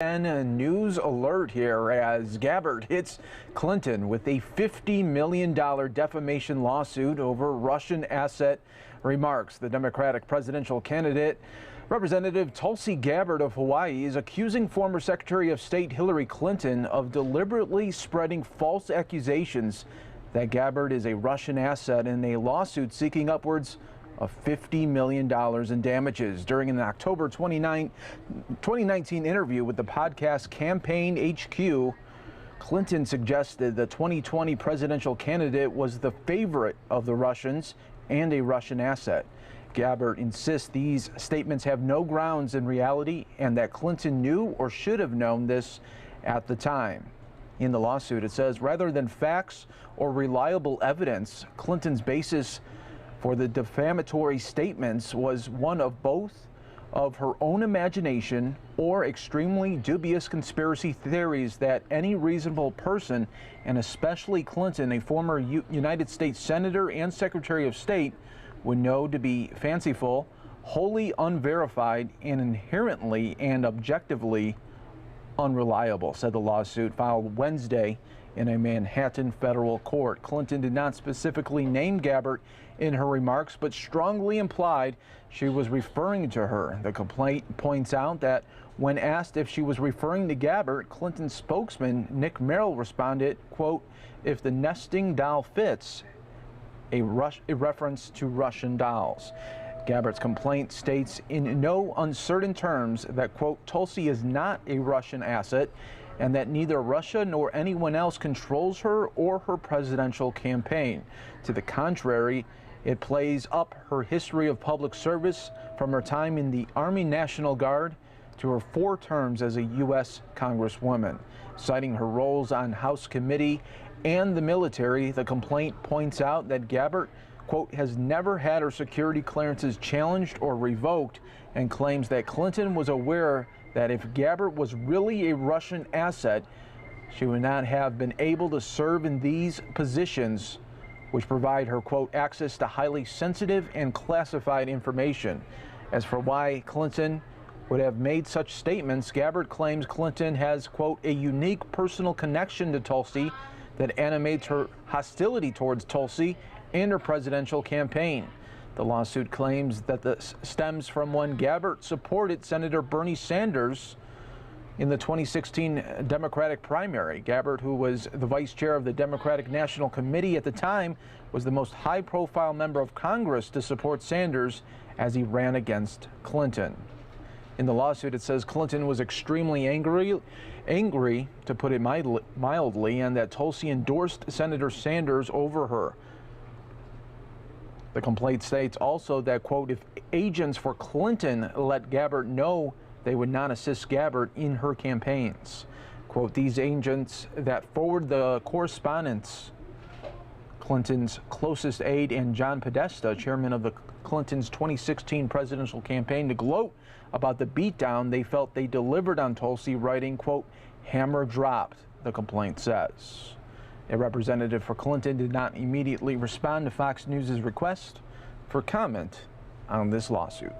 And a news alert here as Gabbard hits Clinton with a $50 million defamation lawsuit over Russian asset remarks. The Democratic presidential candidate, Representative Tulsi Gabbard of Hawaii, is accusing former Secretary of State Hillary Clinton of deliberately spreading false accusations that Gabbard is a Russian asset in a lawsuit seeking upwards of $50 million in damages. During an October 2019 interview with the podcast Campaign HQ, Clinton suggested the 2020 presidential candidate was the favorite of the Russians and a Russian asset. Gabbard insists these statements have no grounds in reality and that Clinton knew or should have known this at the time. In the lawsuit, it says rather than facts or reliable evidence, Clinton's basis for the defamatory statements was one of both of her own imagination or extremely dubious conspiracy theories that any reasonable person, and especially Clinton, a former United States Senator and Secretary of State, would know to be fanciful, wholly unverified, and inherently and objectively unreliable, said the lawsuit filed Wednesday in a Manhattan federal court. Clinton did not specifically name Gabbard in her remarks, but strongly implied she was referring to her. The complaint points out that when asked if she was referring to Gabbard, Clinton's spokesman, Nick Merrill, responded, quote, "If the nesting doll fits," a reference to Russian dolls. Gabbard's complaint states in no uncertain terms that, quote, "Tulsi is not a Russian asset and that neither Russia nor anyone else controls her or her presidential campaign. To the contrary, it plays up her history of public service from her time in the Army National Guard to her 4 terms as a U.S. Congresswoman." Citing her roles on House committee and the military, the complaint points out that Gabbard, quote, "has never had her security clearances challenged or revoked," and claims that Clinton was aware that if Gabbard was really a Russian asset, she would not have been able to serve in these positions, which provide her, quote, "access to highly sensitive and classified information." As for why Clinton would have made such statements, Gabbard claims Clinton has, quote, "a unique personal connection to Tulsi that animates her hostility towards Tulsi and her presidential campaign." The lawsuit claims that this stems from when Gabbard supported Senator Bernie Sanders in the 2016 Democratic primary. Gabbard, who was the vice chair of the Democratic National Committee at the time, was the most high-profile member of Congress to support Sanders as he ran against Clinton. In the lawsuit, it says Clinton was extremely angry, to put it mildly, and that Tulsi endorsed Senator Sanders over her. The complaint states also that, quote, "if agents for Clinton let Gabbard know, they would not assist Gabbard in her campaigns." Quote, "these agents that forward the correspondence," Clinton's closest aide and John Podesta, chairman of the Clinton's 2016 presidential campaign, to gloat about the beatdown they felt they delivered on Tulsi, writing, quote, "hammer dropped," the complaint says. A representative for Clinton did not immediately respond to Fox News' request for comment on this lawsuit.